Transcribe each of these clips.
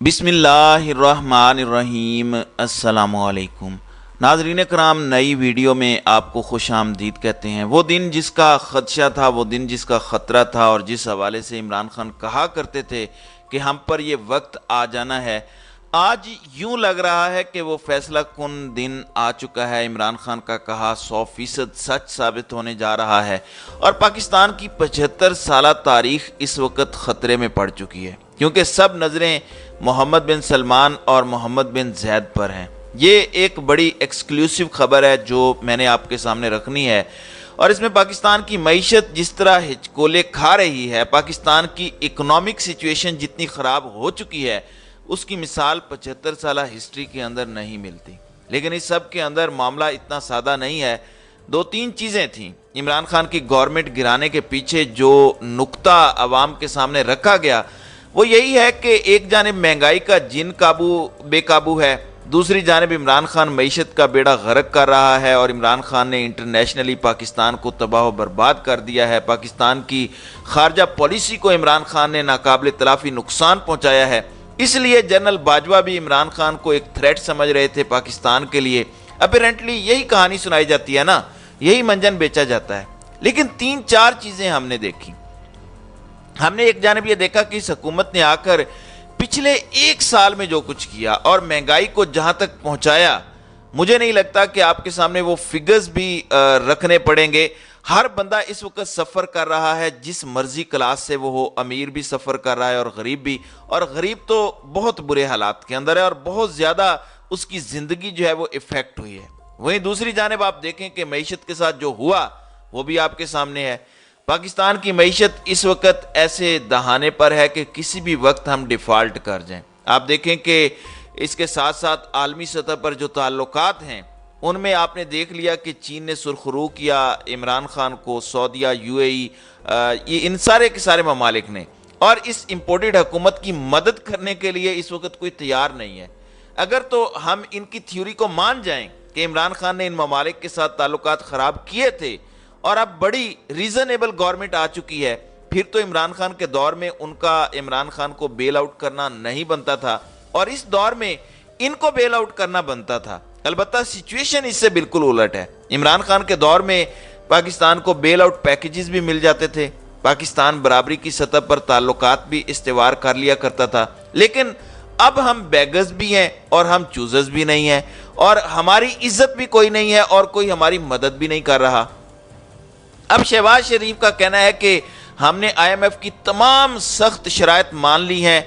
بسم اللہ الرحمن الرحیم۔ السلام علیکم ناظرین کرام، نئی ویڈیو میں آپ کو خوش آمدید کہتے ہیں۔ وہ دن جس کا خدشہ تھا، وہ دن جس کا خطرہ تھا، اور جس حوالے سے عمران خان کہا کرتے تھے کہ ہم پر یہ وقت آ جانا ہے، آج یوں لگ رہا ہے کہ وہ فیصلہ کن دن آ چکا ہے۔ عمران خان کا کہا 100% سچ ثابت ہونے جا رہا ہے، اور پاکستان کی 75 سالہ تاریخ اس وقت خطرے میں پڑ چکی ہے، کیونکہ سب نظریں محمد بن سلمان اور محمد بن زید پر ہیں۔ یہ ایک بڑی ایکسکلوسیو خبر ہے جو میں نے آپ کے سامنے رکھنی ہے، اور اس میں پاکستان کی معیشت جس طرح ہچکولے کھا رہی ہے، پاکستان کی اکنامک سچویشن جتنی خراب ہو چکی ہے، اس کی مثال 75 سالہ ہسٹری کے اندر نہیں ملتی۔ لیکن اس سب کے اندر معاملہ اتنا سادہ نہیں ہے۔ دو تین چیزیں تھیں عمران خان کی گورنمنٹ گرانے کے پیچھے جو نقطہ عوام کے سامنے رکھا گیا، وہ یہی ہے کہ ایک جانب مہنگائی کا جن بے قابو ہے، دوسری جانب عمران خان معیشت کا بیڑا غرق کر رہا ہے، اور عمران خان نے انٹرنیشنلی پاکستان کو تباہ و برباد کر دیا ہے۔ پاکستان کی خارجہ پالیسی کو عمران خان نے ناقابل تلافی نقصان پہنچایا ہے۔ اس لیے جنرل باجوہ بھی عمران خان کو ایک تھریٹ سمجھ رہے تھے پاکستان کے لیے۔ اپیرنٹلی یہی کہانی سنائی جاتی ہے نا، یہی منجن بیچا جاتا ہے۔ لیکن تین چار چیزیں ہم نے دیکھی۔ ہم نے ایک جانب یہ دیکھا کہ اس حکومت نے آ کر پچھلے ایک سال میں جو کچھ کیا اور مہنگائی کو جہاں تک پہنچایا، مجھے نہیں لگتا کہ آپ کے سامنے وہ فگرز بھی رکھنے پڑیں گے۔ ہر بندہ اس وقت سفر کر رہا ہے، جس مرضی کلاس سے وہ ہو، امیر بھی سفر کر رہا ہے اور غریب بھی، اور غریب تو بہت برے حالات کے اندر ہے، اور بہت زیادہ اس کی زندگی جو ہے وہ افیکٹ ہوئی ہے۔ وہیں دوسری جانب آپ دیکھیں کہ معیشت کے ساتھ جو ہوا وہ بھی آپ کے سامنے ہے۔ پاکستان کی معیشت اس وقت ایسے دہانے پر ہے کہ کسی بھی وقت ہم ڈیفالٹ کر جائیں۔ آپ دیکھیں کہ اس کے ساتھ ساتھ عالمی سطح پر جو تعلقات ہیں، ان میں آپ نے دیکھ لیا کہ چین نے سرخرو کیا عمران خان کو، سعودیہ، یہ ان سارے کے سارے ممالک نے، اور اس امپورٹڈ حکومت کی مدد کرنے کے لیے اس وقت کوئی تیار نہیں ہے۔ اگر تو ہم ان کی تھیوری کو مان جائیں کہ عمران خان نے ان ممالک کے ساتھ تعلقات خراب کیے تھے، اور اب بڑی ریزنیبل گورنمنٹ آ چکی ہے، پھر تو عمران خان کے دور میں ان کا عمران خان کو بیل آؤٹ کرنا نہیں بنتا تھا، اور اس دور میں ان کو بیل آؤٹ کرنا بنتا تھا۔ البتہ سچویشن اس سے بالکل الٹ ہے۔ عمران خان کے دور میں پاکستان کو بیل آؤٹ پیکیجز بھی مل جاتے تھے، پاکستان برابری کی سطح پر تعلقات بھی استوار کر لیا کرتا تھا، لیکن اب ہم بیگرز بھی ہیں اور ہم چوزرز بھی نہیں ہیں، اور ہماری عزت بھی کوئی نہیں ہے اور کوئی ہماری مدد بھی نہیں کر رہا۔ اب شہباز شریف کا کہنا ہے کہ ہم نے آئی ایم ایف کی تمام سخت شرائط مان لی ہیں۔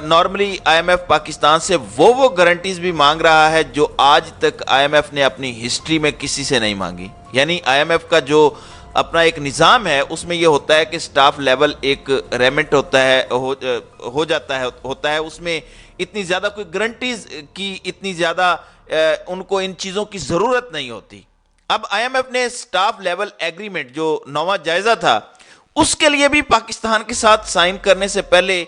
Normally I M F Pakistan سے وہ گارنٹیز بھی مانگ رہا ہے جو آج تک آئی ایم ایف نے اپنی ہسٹری میں کسی سے نہیں مانگی۔ یعنی آئی ایم ایف کا جو اپنا ایک نظام ہے، اس میں یہ ہوتا ہے کہ سٹاف لیول ایک ریمٹ ہوتا ہے، اس میں اتنی زیادہ کوئی گارنٹیز کی اتنی زیادہ ان کو ان چیزوں کی ضرورت نہیں ہوتی۔ اب آئی ایم ایف نے سٹاف لیول ایگریمنٹ جو 9واں جائزہ تھا، اس کے لیے بھی پاکستان کے ساتھ سائن کرنے سے پہلے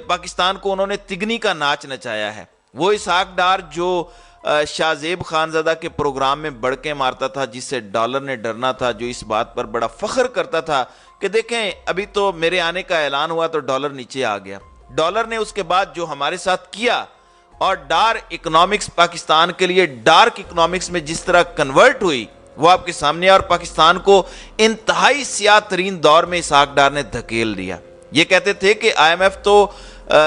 پاکستان کو انہوں نے تگنی کا ناچ نچایا ہے۔ وہ اسحاق ڈار جو شاہ زیب خانزادہ کے پروگرام میں بڑکیں مارتا تھا، جس سے ڈالر نے ڈرنا تھا، جو اس بات پر بڑا فخر کرتا تھا کہ دیکھیں ابھی تو میرے آنے کا اعلان ہوا تو ڈالر نیچے آ گیا۔ ڈالر نے اس کے بعد جو ہمارے ساتھ کیا، اور ڈار اکنامکس پاکستان کے لیے ڈارک اکنامکس میں جس طرح کنورٹ ہوئی، وہ آپ کے سامنے، اور پاکستان کو انتہائی سیاہ ترین دور میں اسحاق ڈار نے دھکیل دیا۔ یہ کہتے تھے کہ آئی ایم ایف تو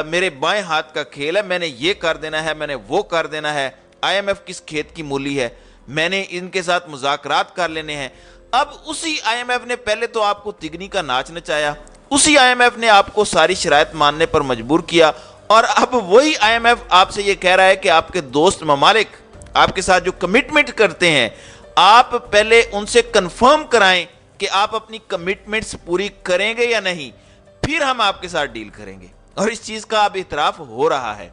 میرے بائیں ہاتھ کا کھیل ہے، میں نے یہ کر دینا ہے، میں نے وہ کر دینا ہے، آئی ایم ایف کس کھیت کی مولی ہے، میں نے ان کے ساتھ مذاکرات کر لینے ہیں۔ اب اسی آئی ایم ایف نے پہلے تو آپ کو تگنی کا ناچ نچایا، اسی آئی ایم ایف نے آپ کو ساری شرائط ماننے پر مجبور کیا، اور اب وہی آئی ایم ایف آپ سے یہ کہہ رہا ہے کہ آپ کے دوست ممالک آپ کے ساتھ جو کمٹمنٹ کرتے ہیں، آپ پہلے ان سے کنفرم کرائیں کہ آپ اپنی کمٹمنٹس پوری کریں گے یا نہیں، پھر ہم آپ کے ساتھ ڈیل کریں گے۔ اور اس چیز کا اب اعتراف ہو رہا ہے۔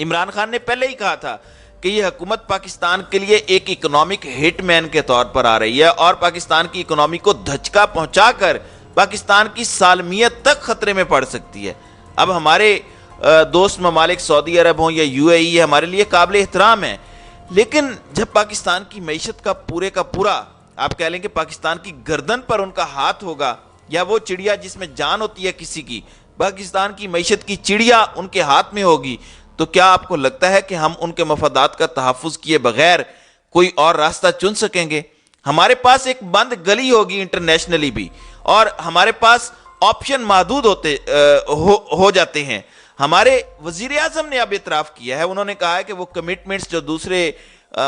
عمران خان نے پہلے ہی کہا تھا کہ یہ حکومت پاکستان کے لیے ایک اکنامک ہٹ مین کے طور پر آ رہی ہے، اور پاکستان کی اکنامی کو دھچکا پہنچا کر پاکستان کی سالمیت تک خطرے میں پڑ سکتی ہے۔ اب ہمارے دوست ممالک سعودی عرب ہوں یا یو اے ای ہمارے لیے قابل احترام ہیں، لیکن جب پاکستان کی معیشت کا پورا آپ کہہ لیں کہ پاکستان کی گردن پر ان کا ہاتھ ہوگا، یا وہ چڑیا جس میں جان ہوتی ہے کسی کی، پاکستان کی معیشت کی چڑیا ان کے ہاتھ میں ہوگی، تو کیا آپ کو لگتا ہے کہ ہم ان کے مفادات کا تحفظ کیے بغیر کوئی اور راستہ چن سکیں گے؟ ہمارے پاس ایک بند گلی ہوگی انٹرنیشنلی بھی، اور ہمارے پاس آپشن محدود ہو جاتے ہیں۔ ہمارے وزیر اعظم نے اب اعتراف کیا ہے، انہوں نے کہا ہے کہ وہ کمٹمنٹس جو دوسرے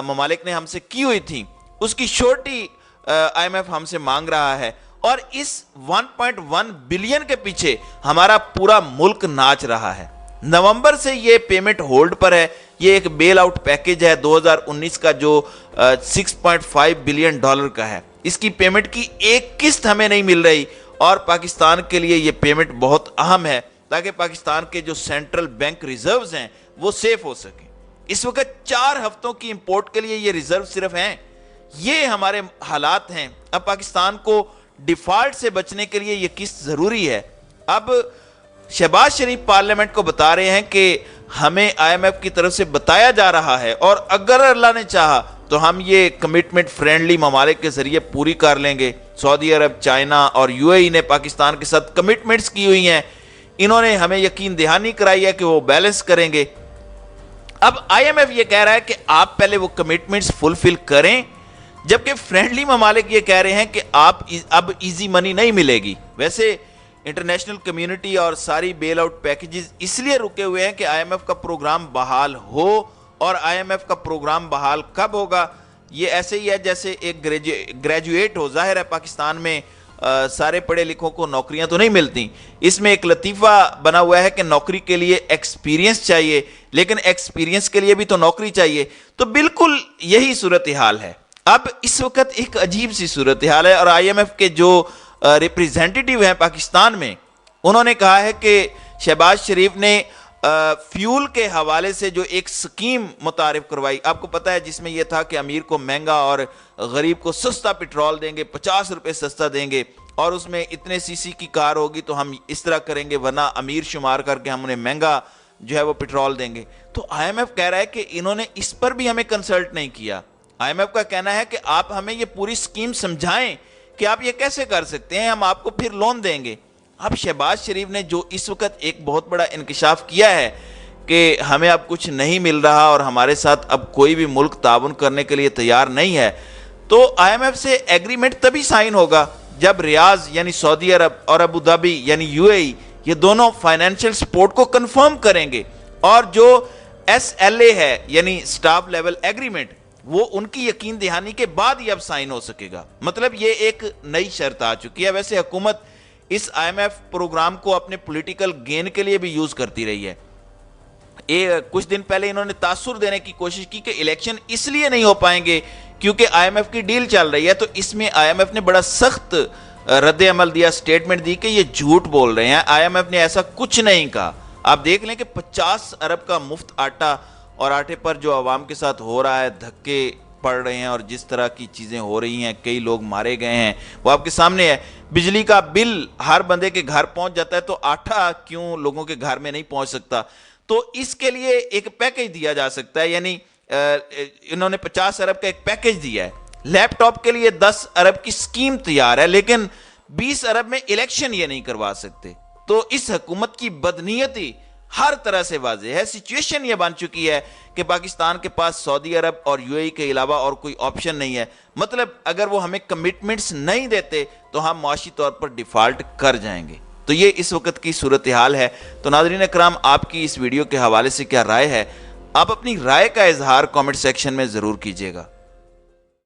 ممالک نے ہم سے کی ہوئی تھیں اس کی شورٹی آئی ایم ایف ہم سے مانگ رہا ہے، اور اس 1.1 بلین کے پیچھے ہمارا پورا ملک ناچ رہا ہے۔ نومبر سے یہ پیمنٹ ہولڈ پر ہے، یہ ایک بیل آؤٹ پیکیج ہے 2019 کا جو 6.5 بلین ڈالر کا ہے، اس کی پیمنٹ کی ایک قسط ہمیں نہیں مل رہی، اور پاکستان کے لیے یہ پیمنٹ بہت اہم ہے تاکہ پاکستان کے جو سینٹرل بینک ریزروز ہیں وہ سیف ہو سکیں۔ اس وقت 4 ہفتوں کی امپورٹ کے لیے یہ ریزرو صرف ہیں۔ یہ ہمارے حالات ہیں۔ اب پاکستان کو ڈیفالٹ سے بچنے کے لیے یہ قسط ضروری ہے۔ اب شہباز شریف پارلیمنٹ کو بتا رہے ہیں کہ ہمیں آئی ایم ایف کی طرف سے بتایا جا رہا ہے، اور اگر اللہ نے چاہا تو ہم یہ کمٹمنٹ فرینڈلی ممالک کے ذریعے پوری کر لیں گے۔ سعودی عرب، چائنا اور یو اے ای نے پاکستان کے ساتھ کمٹمنٹس کی ہوئی ہیں، انہوں نے ہمیں یقین دہانی کرائی ہے کہ وہ بیلنس کریں گے۔ اب آئی ایم ایف یہ کہہ رہا ہے کہ آپ پہلے وہ کمٹمنٹس فلفل کریں، جبکہ فرینڈلی ممالک یہ کہہ رہے ہیں کہ آپ اب ایزی منی نہیں ملے گی۔ ویسے انٹرنیشنل کمیونٹی اور ساری بیل آؤٹ پیکیجز اس لیے رکے ہوئے ہیں کہ آئی ایم ایف کا پروگرام بحال ہو، اور آئی ایم ایف کا پروگرام بحال کب ہوگا؟ یہ ایسے ہی ہے جیسے ایک گریجویٹ ہو۔ ظاہر ہے پاکستان میں سارے پڑھے لکھوں کو نوکریاں تو نہیں ملتی، اس میں ایک لطیفہ بنا ہوا ہے کہ نوکری کے لیے ایکسپیرینس چاہیے، لیکن ایکسپیرینس کے لیے بھی تو نوکری چاہیے۔ تو بالکل یہی صورتحال ہے۔ اب اس وقت ایک عجیب سی صورتحال ہے، اور آئی ایم ایف کے جو ریپریزنٹیٹیو ہیں پاکستان میں، انہوں نے کہا ہے کہ شہباز شریف نے فیول کے حوالے سے جو ایک سکیم متعارف کروائی، آپ کو پتہ ہے جس میں یہ تھا کہ امیر کو مہنگا اور غریب کو سستا پٹرول دیں گے، 50 روپے سستا دیں گے، اور اس میں اتنے سی سی کی کار ہوگی تو ہم اس طرح کریں گے، ورنہ امیر شمار کر کے ہم انہیں مہنگا جو ہے وہ پٹرول دیں گے۔ تو آئی ایم ایف کہہ رہا ہے کہ انہوں نے اس پر بھی ہمیں کنسلٹ نہیں کیا۔ آئی ایم ایف کا کہنا ہے کہ آپ ہمیں یہ پوری سکیم سمجھائیں کہ آپ یہ کیسے کر سکتے ہیں، ہم آپ کو پھر لون دیں گے۔ اب شہباز شریف نے جو اس وقت ایک بہت بڑا انکشاف کیا ہے کہ ہمیں اب کچھ نہیں مل رہا اور ہمارے ساتھ اب کوئی بھی ملک تعاون کرنے کے لیے تیار نہیں ہے، تو آئی ایم ایف سے ایگریمنٹ تبھی سائن ہوگا جب ریاض یعنی سعودی عرب اور ابو ظبی یعنی یو اے ای یہ دونوں فائنینشیل سپورٹ کو کنفرم کریں گے، اور جو ایس ایل اے ہے یعنی سٹاف لیول ایگریمنٹ، وہ ان کی یقین دہانی کے بعد ہی اب سائن ہو سکے گا۔ مطلب یہ ایک نئی شرط آ چکی ہے۔ ویسے حکومت اس آئی ایم ایف پروگرام کو اپنے پولیٹیکل گین کے لیے بھی یوز کرتی رہی ہے۔ کچھ دن پہلے انہوں نے تاثر دینے کی کوشش کی کہ الیکشن اس لیے نہیں ہو پائیں گے کیونکہ آئی ایم ایف کی ڈیل چل رہی ہے، تو اس میں آئی ایم ایف نے بڑا سخت رد عمل دیا، سٹیٹمنٹ دی کہ یہ جھوٹ بول رہے ہیں، آئی ایم ایف نے ایسا کچھ نہیں کہا۔ آپ دیکھ لیں کہ 50 ارب کا مفت آٹا، اور آٹے پر جو عوام کے ساتھ ہو رہا ہے، دھکے پڑ رہے ہیں اور جس طرح کی چیزیں ہو رہی ہیں، کئی لوگ مارے گئے ہیں، وہ آپ کے سامنے ہے۔ بجلی کا بل ہر بندے کے گھر پہنچ جاتا ہے، تو آٹا کیوں لوگوں کے گھر میں نہیں پہنچ سکتا؟ تو اس کے لیے ایک پیکیج دیا جا سکتا ہے، یعنی انہوں نے 50 ارب کا ایک پیکیج دیا ہے۔ لیپ ٹاپ کے لیے 10 ارب کی سکیم تیار ہے، لیکن 20 ارب میں الیکشن یہ نہیں کروا سکتے۔ تو اس حکومت کی بدنیتی ہر طرح سے واضح ہے۔ سچویشن یہ بن چکی ہے کہ پاکستان کے پاس سعودی عرب اور یو اے ای کے علاوہ اور کوئی آپشن نہیں ہے۔ مطلب اگر وہ ہمیں کمٹمنٹس نہیں دیتے تو ہم معاشی طور پر ڈیفالٹ کر جائیں گے۔ تو یہ اس وقت کی صورتحال ہے۔ تو ناظرین اکرام، آپ کی اس ویڈیو کے حوالے سے کیا رائے ہے؟ آپ اپنی رائے کا اظہار کامنٹ سیکشن میں ضرور کیجیے گا۔